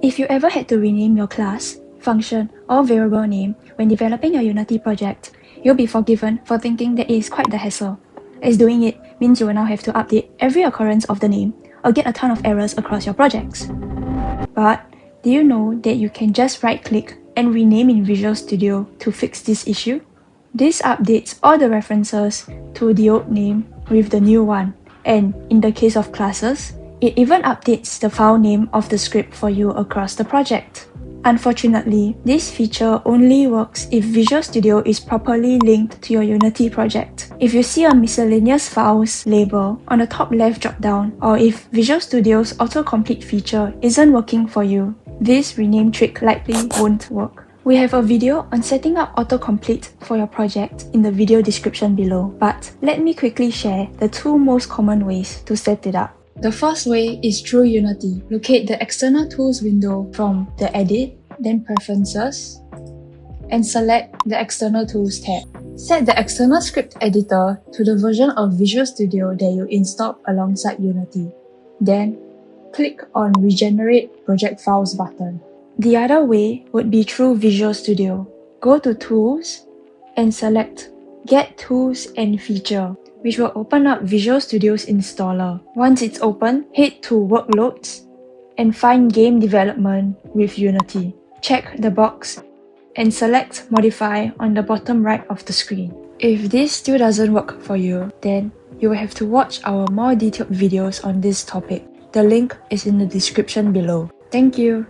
If you ever had to rename your class, function, or variable name when developing your Unity project, you'll be forgiven for thinking that it is quite the hassle, as doing it means you will now have to update every occurrence of the name or get a ton of errors across your projects. But do you know that you can just right-click and rename in Visual Studio to fix this issue? This updates all the references to the old name with the new one, and in the case of classes, it even updates the file name of the script for you across the project. Unfortunately, this feature only works if Visual Studio is properly linked to your Unity project. If you see a miscellaneous files label on the top left dropdown, or if Visual Studio's autocomplete feature isn't working for you, this rename trick likely won't work. We have a video on setting up autocomplete for your project in the video description below, but let me quickly share the two most common ways to set it up. The first way is through Unity. Locate the External Tools window from the Edit, then Preferences, and select the External Tools tab. Set the External Script Editor to the version of Visual Studio that you installed alongside Unity. Then, click on Regenerate Project Files button. The other way would be through Visual Studio. Go to Tools and select Get Tools and Feature, which will open up Visual Studio's installer. Once it's open, head to Workloads and find Game Development with Unity. Check the box and select Modify on the bottom right of the screen. If this still doesn't work for you, then you will have to watch our more detailed videos on this topic. The link is in the description below. Thank you!